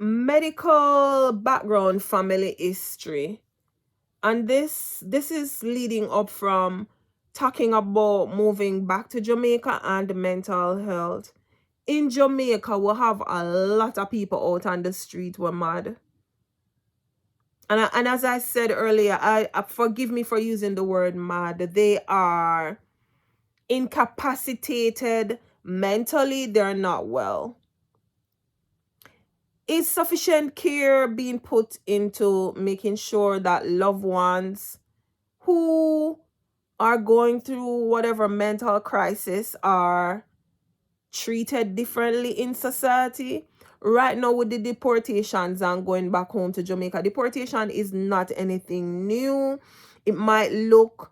medical background, family history. And this is leading up from talking about moving back to Jamaica and mental health. In Jamaica, we have a lot of people out on the street who are mad. And as I said earlier, I forgive me for using the word mad. They are incapacitated mentally, they're not well. Is sufficient care being put into making sure that loved ones who are going through whatever mental crisis are treated differently in society? Right now, with the deportations and going back home to Jamaica, deportation is not anything new. It might look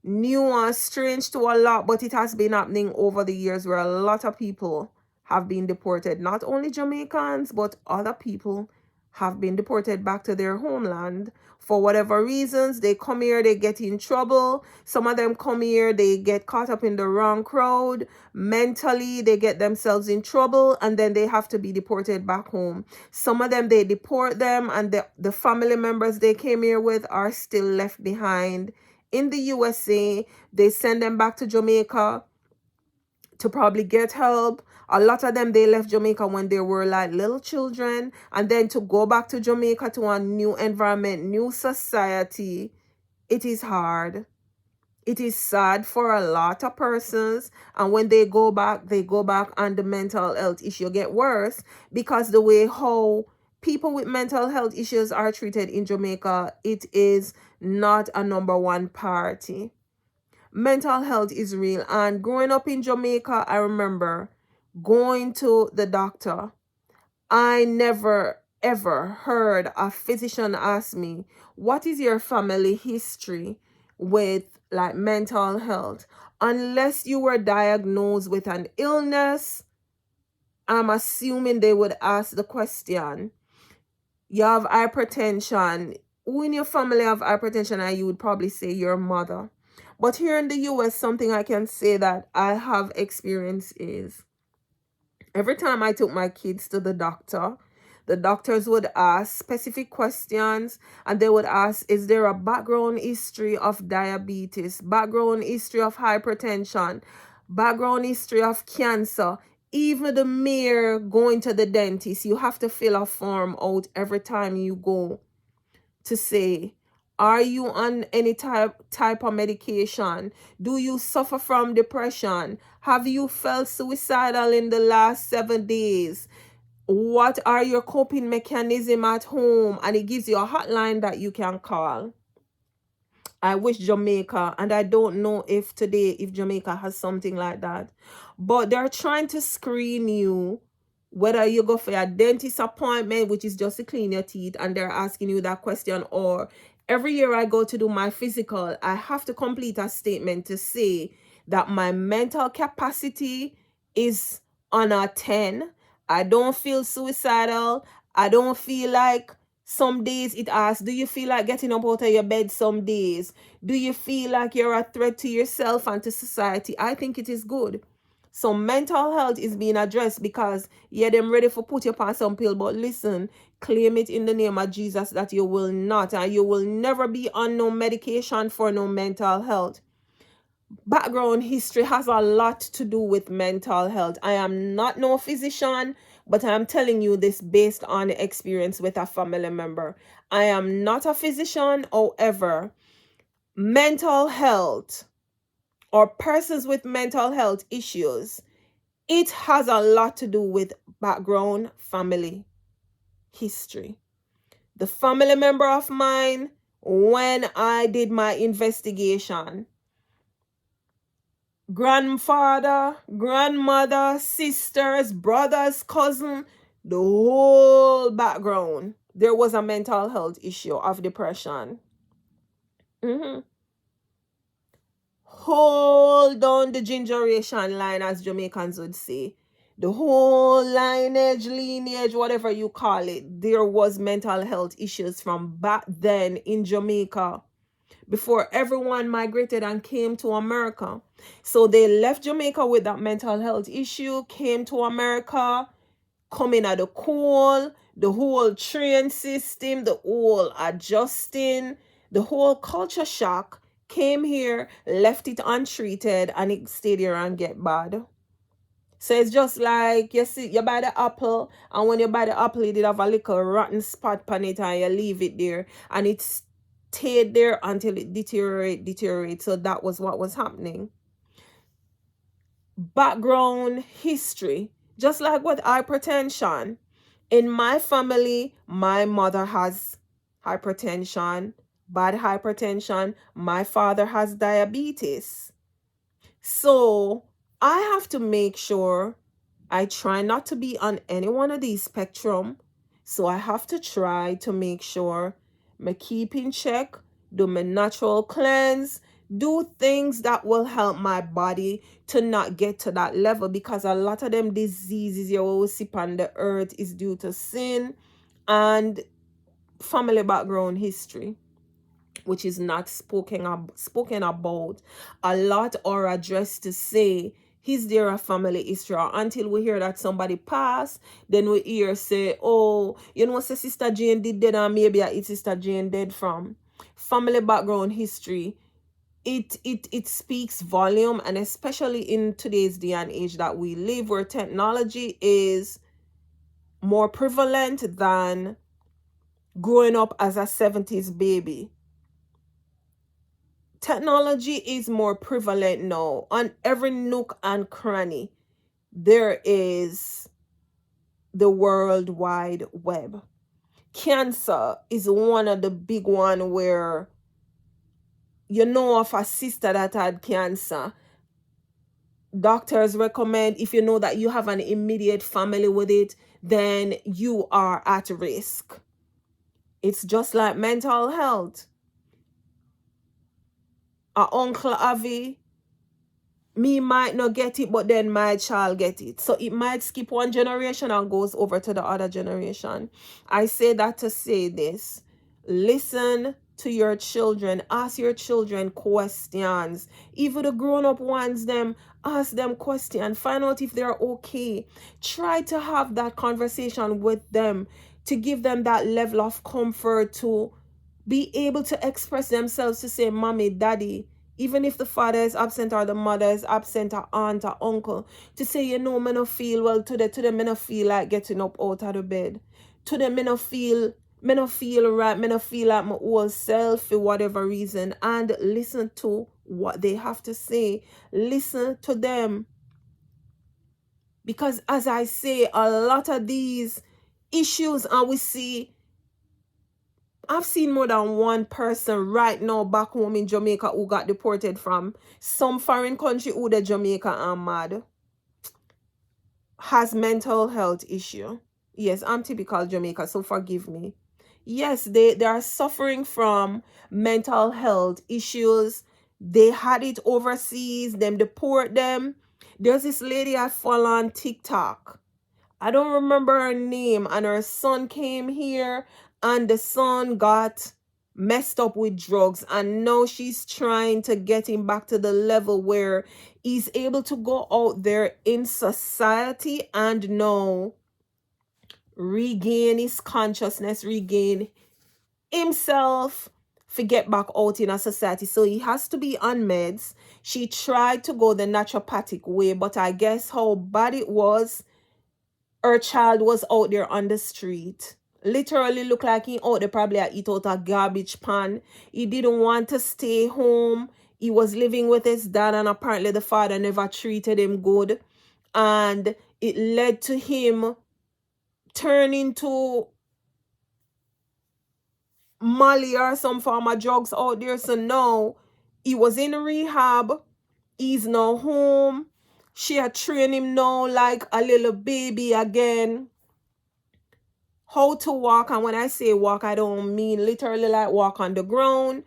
new and strange to a lot, but it has been happening over the years where a lot of people have been deported. Not only Jamaicans, but other people have been deported back to their homeland for whatever reasons. They come here, they get in trouble. Some of them come here, they get caught up in the wrong crowd. Mentally, they get themselves in trouble, and then they have to be deported back home. Some of them, they deport them, and the family members they came here with are still left behind in the USA. They send them back to Jamaica to probably get help. A lot of them, they left Jamaica when they were like little children, and then to go back to Jamaica to a new environment, new society, it is hard. It is sad for a lot of persons, and when they go back and the mental health issue get worse, because the way how people with mental health issues are treated in Jamaica, it is not a number one priority. Mental health is real, and growing up in Jamaica, I remember going to the doctor. I never ever heard a physician ask me, what is your family history with like mental health? Unless you were diagnosed with an illness, I'm assuming they would ask the question, you have hypertension. Who in your family have hypertension? And you would probably say your mother. But here in the US, something I can say that I have experienced is every time I took my kids to the doctors would ask specific questions, and they would ask, is there a background history of diabetes, background history of hypertension, background history of cancer? Even the mere going to the dentist, you have to fill a form out every time you go to say, are you on any type of medication? Do you suffer from depression? Have you felt suicidal in the last 7 days? What are your coping mechanisms at home? And it gives you a hotline that you can call. I wish Jamaica, and I don't know if Jamaica has something like that, but they're trying to screen you, whether you go for a dentist appointment, which is just to clean your teeth, and they're asking you that question, or every year I go to do my physical, I have to complete a statement to say that my mental capacity is on a 10. I don't feel suicidal. I don't feel like, some days it asks, do you feel like getting up out of your bed some days? Do you feel like you're a threat to yourself and to society? I think it is good. So mental health is being addressed because, yeah, them ready for put you on some pill, but listen, claim it in the name of Jesus that you will not, and you will never be on no medication for no mental health. Background history has a lot to do with mental health. I am not no physician, but I'm telling you this based on experience with a family member. I am not a physician, however, mental health or persons with mental health issues, it has a lot to do with background family history. The family member of mine, when I did my investigation, grandfather, grandmother, sisters, brothers, cousin, the whole background, there was a mental health issue of depression. Hold down the generation line, as Jamaicans would say. The whole lineage, whatever you call it, there was mental health issues from back then in Jamaica, before everyone migrated and came to America. So they left Jamaica with that mental health issue, came to America, coming at the coal, the whole train system, the whole adjusting, the whole culture shock came here, left it untreated, and it stayed here and get bad. So it's just like you see, you buy the apple, and when you buy the apple, it did have a little rotten spot on it, and you leave it there, and it stayed there until it deteriorate. So that was what was happening. Background history, just like with hypertension. In my family, my mother has hypertension, bad hypertension. My father has diabetes. So I have to make sure I try not to be on any one of these spectrum. So I have to try to make sure I keep in check, do my natural cleanse, do things that will help my body to not get to that level, because a lot of them diseases you will see on the earth is due to sin and family background history, which is not spoken about a lot or addressed to say, is there a family history? Until we hear that somebody passed, then we hear say, oh, you know, say Sister Jane did that, and maybe it's Sister Jane dead from. Family background history, it speaks volume, and especially in today's day and age that we live, where technology is more prevalent than growing up as a 70s baby. Technology is more prevalent now. On every nook and cranny, there is the World Wide Web. Cancer is one of the big one where you know of a sister that had cancer. Doctors recommend, if you know that you have an immediate family with it, then you are at risk. It's just like mental health. Our uncle Avi, me might not get it, but then my child get it. So it might skip one generation and goes over to the other generation. I say that to say this. Listen to your children. Ask your children questions. Even the grown-up ones, them, ask them questions. Find out if they're okay. Try to have that conversation with them to give them that level of comfort to be able to express themselves, to say, mommy, daddy, even if the father is absent or the mother is absent, or aunt or uncle, to say, you know, me no feel well today, me no feel like getting up out of the bed. Today me no feel right, me no feel like my whole self for whatever reason. And listen to what they have to say. Listen to them. Because as I say, a lot of these issues, and we see, I've seen more than one person right now back home in Jamaica who got deported from some foreign country who the Jamaica are mad, has mental health issue. Yes, I'm typical Jamaica, so forgive me. Yes, they are suffering from mental health issues. They had it overseas, them deport them. There's this lady I follow on TikTok. I don't remember her name, and her son came here, and the son got messed up with drugs, and now she's trying to get him back to the level where he's able to go out there in society and now regain his consciousness, regain himself, to get back out in a society. So he has to be on meds. She tried to go the naturopathic way, but I guess how bad it was, her child was out there on the street. Literally looked like he out there probably eat out a garbage pan. He didn't want to stay home. He was living with his dad, and apparently the father never treated him good. And it led to him turning to Molly or some form of drugs out there. So now he was in rehab. He's now home. She had trained him now like a little baby again, how to walk. And when I say walk, I don't mean literally like walk on the ground.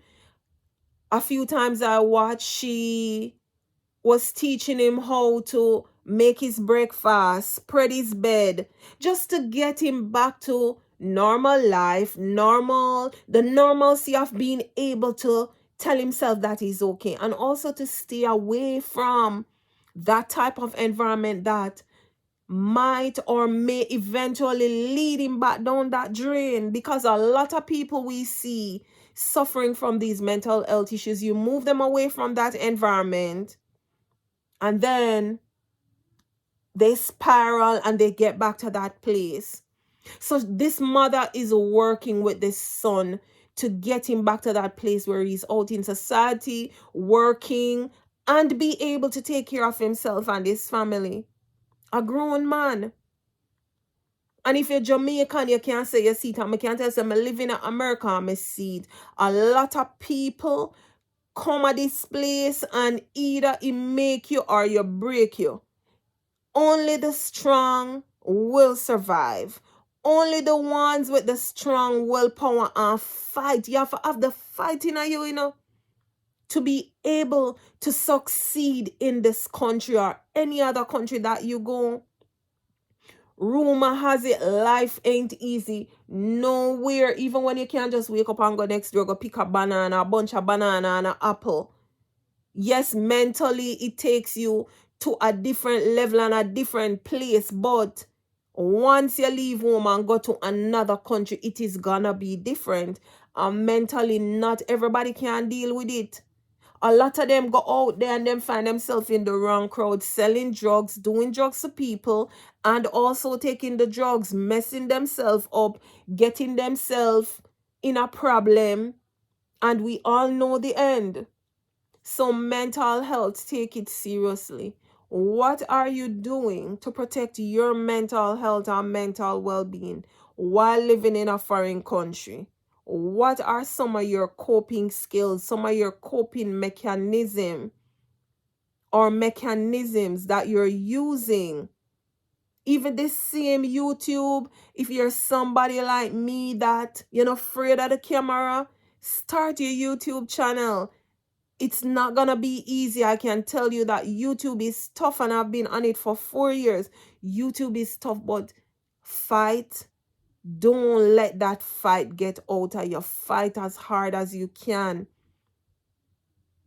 A few times I watched, she was teaching him how to make his breakfast, spread his bed, just to get him back to normal life, the normalcy of being able to tell himself that he's okay, and also to stay away from that type of environment that might or may eventually lead him back down that drain, because a lot of people we see suffering from these mental health issues, you move them away from that environment and then they spiral and they get back to that place. So this mother is working with this son to get him back to that place where he's out in society, working, and be able to take care of himself and his family. A grown man. And if you're Jamaican, you can't say you see it. I can't tell you, I live in America, I see it. A lot of people come at this place and either it make you or you break you. Only the strong will survive. Only the ones with the strong willpower and fight. You have to have the fight in you, to be able to succeed in this country or any other country that you go. Rumor has it, life ain't easy nowhere. Even when you can't just wake up and go next door, go pick a banana, a bunch of banana and an apple. Yes, mentally it takes you to a different level and a different place, but once you leave home and go to another country, it is gonna be different. And mentally, not everybody can deal with it. A lot of them go out there and then find themselves in the wrong crowd, selling drugs, doing drugs to people, and also taking the drugs, messing themselves up, getting themselves in a problem, and we all know the end. So mental health, take it seriously. What are you doing to protect your mental health and mental well-being while living in a foreign country? What are some of your coping skills, some of your coping mechanisms that you're using? Even this same YouTube, if you're somebody like me that you're not afraid of the camera, start your YouTube channel. It's not gonna be easy. I can tell you that YouTube is tough, and I've been on it for 4 years. YouTube is tough, but fight. Don't let that fight get out of you. Fight as hard as you can,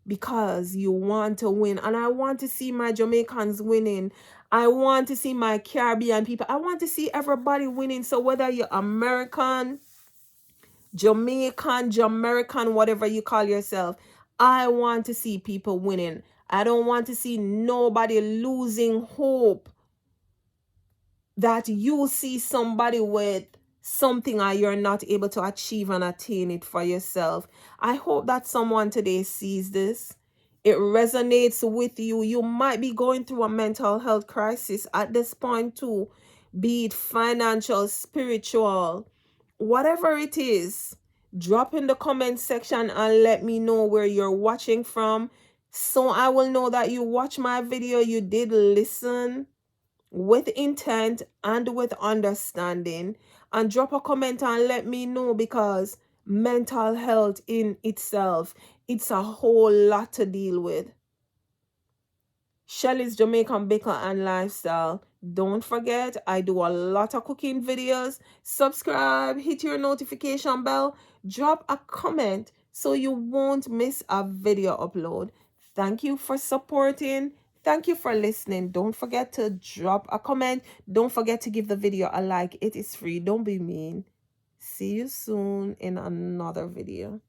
because you want to win. And I want to see my Jamaicans winning. I want to see my Caribbean people. I want to see everybody winning. So whether you're American, Jamaican, whatever you call yourself, I want to see people winning. I don't want to see nobody losing hope that you see somebody with something and you're not able to achieve and attain it for yourself. I hope that someone today sees this. It resonates with you. You might be going through a mental health crisis at this point too, be it financial, spiritual, whatever it is. Drop in the comment section and let me know where you're watching from, so I will know that you watch my video, you did listen with intent and with understanding. And drop a comment and let me know, because mental health in itself, it's a whole lot to deal with. Shelly's Jamaican Baker and Lifestyle. Don't forget, I do a lot of cooking videos. Subscribe, hit your notification bell, drop a comment so you won't miss a video upload. Thank you for supporting. Thank you for listening. Don't forget to drop a comment. Don't forget to give the video a like. It is free. Don't be mean. See you soon in another video.